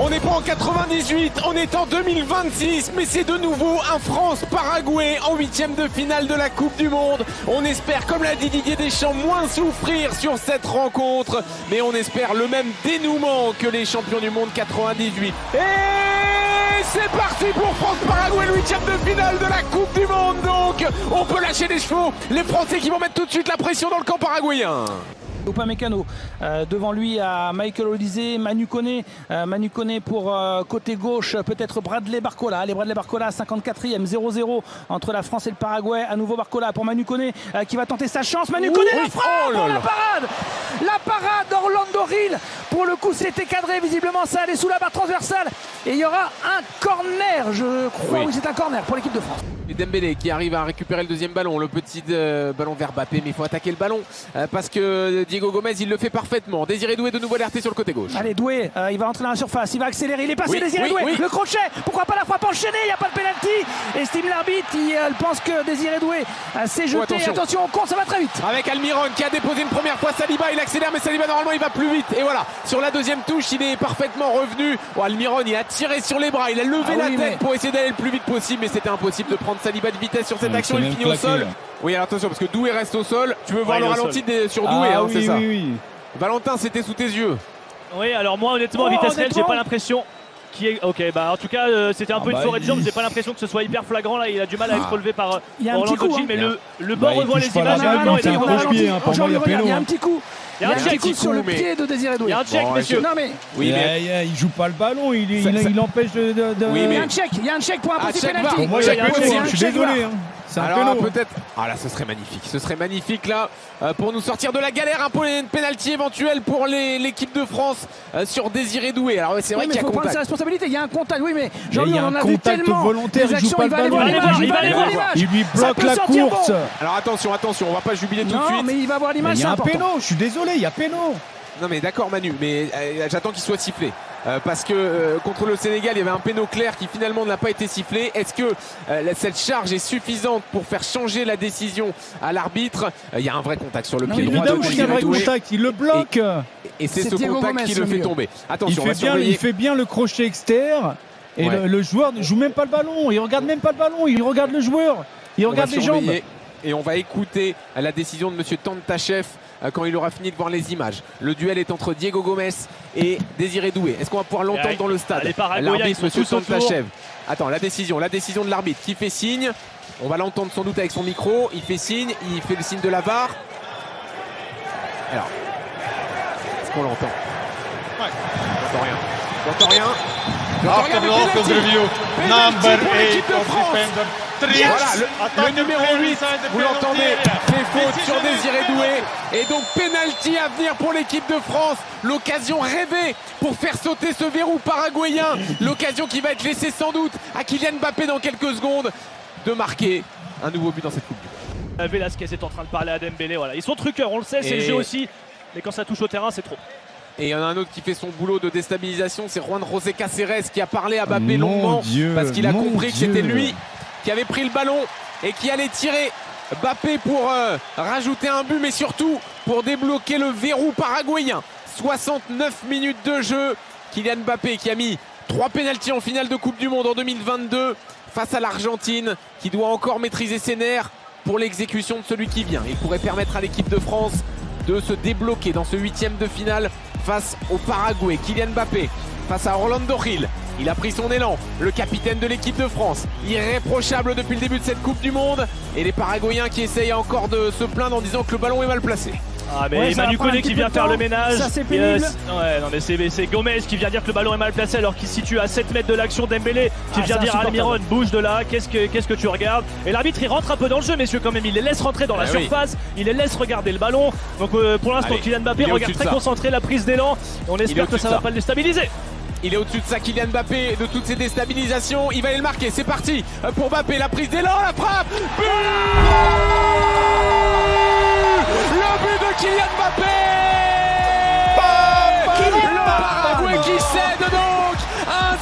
On n'est pas en 98, on est en 2026, mais c'est de nouveau un France-Paraguay en 8e de finale de la Coupe du Monde. On espère, comme l'a dit Didier Deschamps, moins souffrir sur cette rencontre, mais on espère le même dénouement que les champions du monde 98. Et c'est parti pour France-Paraguay, le 8e de finale de la Coupe du Monde. Donc, on peut lâcher les chevaux, les Français qui vont mettre tout de suite la pression dans le camp paraguayen. Upamecano, devant lui à Michael Olise, Manu Koné pour côté gauche, peut-être Bradley Barcola. Allez, Bradley Barcola, 54e, 0-0 entre la France et le Paraguay. À nouveau Barcola pour Manu Koné qui va tenter sa chance. Manu Koné, la frappe, la parade d'Orlando Gil. Pour le coup, c'était cadré, visiblement ça allait sous la barre transversale. Et il y aura un corner, je crois, oui c'est un corner pour l'équipe de France. Et Dembélé qui arrive à récupérer le deuxième ballon, le petit ballon vers Mbappé, mais il faut attaquer le ballon parce que Diego Gomez il le fait parfaitement. Désiré Doué de nouveau alerté sur le côté gauche. Allez, Doué, il va entrer dans la surface, il va accélérer, il est passé Désiré Doué, le crochet, pourquoi pas la frappe enchaînée, il n'y a pas de pénalty. Estime l'arbitre, il pense que Désiré Doué s'est jeté, attention on compte, ça va très vite. Avec Almiron qui a déposé une première fois Saliba, il accélère mais Saliba normalement il va plus vite. Et voilà, sur la deuxième touche il est parfaitement revenu. Almiron il a tiré sur les bras, il a levé la tête pour essayer d'aller le plus vite possible, mais c'était impossible de prendre Saliba de vitesse sur cette action, il finit au sol. Oui, alors attention parce que Doué reste au sol. Tu veux voir le ralenti sur Doué, c'est ça. Oui. Valentin, c'était sous tes yeux. Oui, alors moi honnêtement, à vitesse réelle, j'ai pas l'impression qu'il y ait... Ok, bah en tout cas, c'était un peu une forêt de jambes, j'ai pas l'impression que ce soit hyper flagrant là, il a du mal à être relevé par Orlando Gil, mais le banc revoit les images. Il y a un petit coup. Il y a un check sur le pied de Désiré Doué. Il y a un check, messieurs. Non mais il joue pas le ballon, il empêche de. Oui, mais il y a un check pour un petit penalty. Pour moi, il y a un check, je suis désolé. C'est un alors péno. peut-être. Ah là, ce serait magnifique là pour nous sortir de la galère. Un penalty éventuel pour l'équipe de France sur Désiré Doué. Alors c'est vrai qu'il y a contact. Il faut prendre sa responsabilité. Il y a un contact. Oui, mais Jean-Louis, on en a vu tellement. Volontaire, il joue pas le ballon. Il lui bloque la course. Alors attention, on va pas jubiler tout de suite. Non, mais il va voir l'image. Il y a un péno. Je suis désolé, il y a péno. Non mais d'accord Manu, mais j'attends qu'il soit sifflé. Parce que contre le Sénégal, il y avait un péno clair qui finalement n'a pas été sifflé. Est-ce que cette charge est suffisante pour faire changer la décision à l'arbitre? Il y a un vrai contact sur le pied droit. Évidemment qu'il y a un vrai contact, il le bloque. Et c'est ce contact qui le fait tomber. Attention, il fait bien le crochet externe. Et le joueur ne joue même pas le ballon. Il regarde même pas le ballon, il regarde le joueur. Il regarde les jambes. Et on va écouter la décision de M. Tantachev quand il aura fini de voir les images. Le duel est entre Diego Gomez et Désiré Doué. Est-ce qu'on va pouvoir l'entendre dans le stade? L'arbitre, M. Tantachev. Attends, la décision de l'arbitre qui fait signe. On va l'entendre sans doute avec son micro. Il fait signe, il fait le signe de la VAR. Alors, est-ce qu'on l'entend? Ouais. On n'entend rien. After the local review, number 8 of defender. Voilà, le numéro 8, vous l'entendez, fait faute sur Désiré Doué. Et donc pénalty à venir pour l'équipe de France. L'occasion rêvée pour faire sauter ce verrou paraguayen. L'occasion qui va être laissée sans doute à Kylian Mbappé dans quelques secondes de marquer un nouveau but dans cette Coupe du Monde. Velasquez est en train de parler à Dembélé. Voilà. Ils sont truqueurs, on le sait, c'est le jeu aussi. Mais quand ça touche au terrain, c'est trop. Et il y en a un autre qui fait son boulot de déstabilisation, c'est Juan José Cáceres qui a parlé à Mbappé longuement parce qu'il a compris que c'était lui qui avait pris le ballon et qui allait tirer Mbappé pour rajouter un but, mais surtout pour débloquer le verrou paraguayen. 69 minutes de jeu. Kylian Mbappé qui a mis 3 pénaltys en finale de Coupe du Monde en 2022 face à l'Argentine, qui doit encore maîtriser ses nerfs pour l'exécution de celui qui vient. Il pourrait permettre à l'équipe de France de se débloquer dans ce 8e de finale face au Paraguay. Kylian Mbappé face à Orlando Gil. Il a pris son élan, le capitaine de l'équipe de France, irréprochable depuis le début de cette Coupe du Monde. Et les Paraguayens qui essayent encore de se plaindre en disant que le ballon est mal placé. Ah mais Manu Koné qui vient faire le ménage. Ça c'est pénible. Ouais, non mais c'est Gomez qui vient dire que le ballon est mal placé alors qu'il se situe à 7 mètres de l'action. Dembélé qui vient dire à Almiron bouge de là, qu'est-ce que tu regardes? Et l'arbitre il rentre un peu dans le jeu, messieurs, quand même, il les laisse rentrer dans la surface, il les laisse regarder le ballon. Donc pour l'instant Kylian Mbappé regarde très concentré la prise d'élan. On espère que ça va pas le déstabiliser. Il est au-dessus de ça, Kylian Mbappé, de toutes ces déstabilisations. Il va aller le marquer, c'est parti pour Mbappé, la prise d'élan, la frappe. But! Le but de Kylian Mbappé. Le Paraguay qui cède donc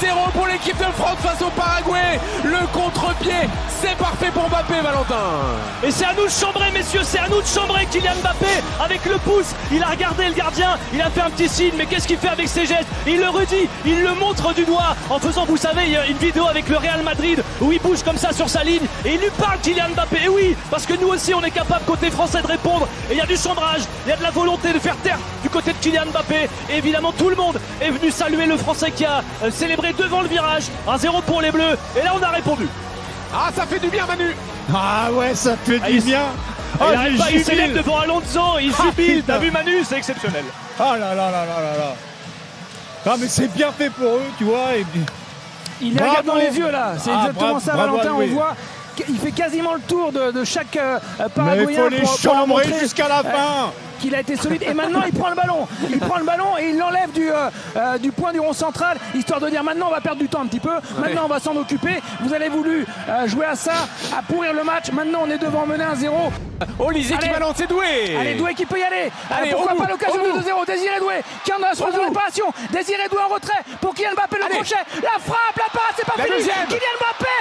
2-0 pour l'équipe de France face au Paraguay. Le contre-pied, c'est parfait pour Mbappé, Valentin. Et c'est à nous de chambrer, messieurs, c'est à nous de chambrer. Kylian Mbappé avec le pouce, il a regardé le gardien, il a fait un petit signe, mais qu'est-ce qu'il fait avec ses gestes? Il le redit, il le montre du doigt en faisant, vous savez, il y a une vidéo avec le Real Madrid où il bouge comme ça sur sa ligne et il lui parle, Kylian Mbappé. Et oui, parce que nous aussi on est capable côté français de répondre, et il y a du chambrage, il y a de la volonté de faire taire du côté de Kylian Mbappé. Et évidemment tout le monde est venu saluer le français qui a célébré devant le virage. 1-0 pour les Bleus, et là on a répondu. Ah, ça fait du bien, Manu. Ah ouais, ça fait du bien. Il célèbre devant Alonso, il jubile. T'as vu Manu, c'est exceptionnel. Ah là là là là là là. Ah mais c'est bien fait pour eux, tu vois. Et... Il les regarde dans les yeux là, c'est exactement ça, Valentin. On voit qu'il fait quasiment le tour de chaque Paraguayen. Mais il faut les chambrer jusqu'à la fin. Qu'il a été solide, et maintenant il prend le ballon. Il prend le ballon et il l'enlève du point du rond central, histoire de dire maintenant on va perdre du temps un petit peu, maintenant on va s'en occuper. Vous avez voulu jouer à ça, à pourrir le match, maintenant on est devant mené 1-0. Olysée qui balance, c'est Doué. Allez, Doué qui peut y aller. Allez, pourquoi pas l'occasion de 2-0. Désiré Doué qui en a sur la réparation. Désiré Doué en retrait pour Kylian Mbappé, le crochet, la frappe, la passe, c'est pas fini. Deuxième. Kylian Mbappé,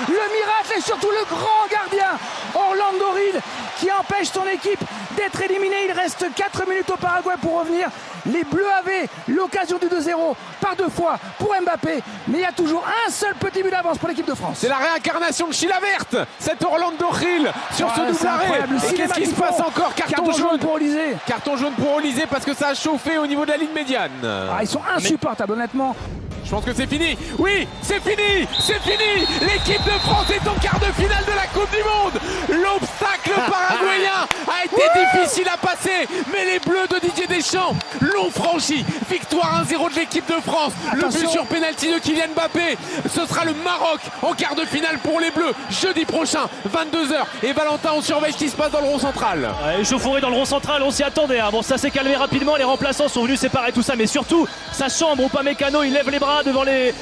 le miracle, et surtout le grand gardien Orlando Reed qui empêche son équipe d'être éliminée. Il reste 4 minutes au Paraguay pour revenir. Les Bleus avaient l'occasion du 2-0 par 2 fois pour Mbappé, mais il y a toujours un seul petit but d'avance pour l'équipe de France. C'est la réincarnation de Chila Verte, cet Orlando Reed sur ce double arrêt. Et qu'est-ce qui se passe encore? Carton jaune pour Olysée. Carton jaune pour Olysée parce que ça a chauffé au niveau de la ligne médiane. Ils sont insupportables, honnêtement. Je pense que c'est fini. Oui, c'est fini. C'est fini. L'équipe de France est en quart de finale de la Coupe du Monde. L'obstacle paraguayen a été difficile à passer, mais les Bleus de Didier Deschamps l'ont franchi. Victoire 1-0 de l'équipe de France. Attention. Le but sur pénalty de Kylian Mbappé. Ce sera le Maroc en quart de finale pour les Bleus jeudi prochain, 22h. Et Valentin, on surveille ce qui se passe dans le rond central. Échauffouré dans le rond central, on s'y attendait. Bon, ça s'est calmé rapidement. Les remplaçants sont venus séparer tout ça, mais surtout, ça chambre. Upamecano, il lève les bras devant les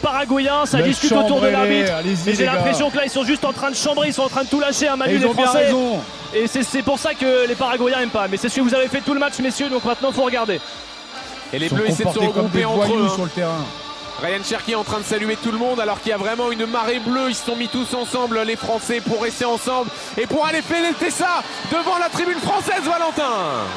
Paraguayens, ça discute autour de l'arbitre. Mais j'ai l'impression que là ils sont juste en train de chambrer, ils sont en train de tout lâcher, Manu, les Français. Et c'est pour ça que les Paraguayens n'aiment pas. Mais c'est ce que vous avez fait tout le match, messieurs, donc maintenant il faut regarder. Et les Bleus essaient de se regrouper entre eux. Sur le terrain. Ryan Cherki est en train de saluer tout le monde alors qu'il y a vraiment une marée bleue. Ils se sont mis tous ensemble, les Français, pour rester ensemble et pour aller fêter ça devant la tribune française, Valentin.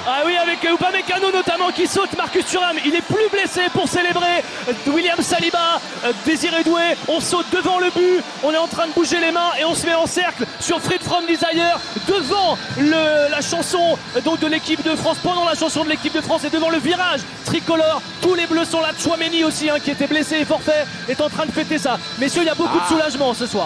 Ah oui, avec Upamecano notamment qui saute. Marcus Thuram, il est plus blessé pour célébrer. William Saliba, Désiré Doué, on saute devant le but. On est en train de bouger les mains et on se met en cercle sur Freed from Desire devant la chanson donc de l'équipe de France, pendant la chanson de l'équipe de France et devant le virage tricolore. Tous les Bleus sont là. Tchouaméni aussi qui était blessé et forfait est en train de fêter ça. Messieurs, il y a beaucoup de soulagement ce soir.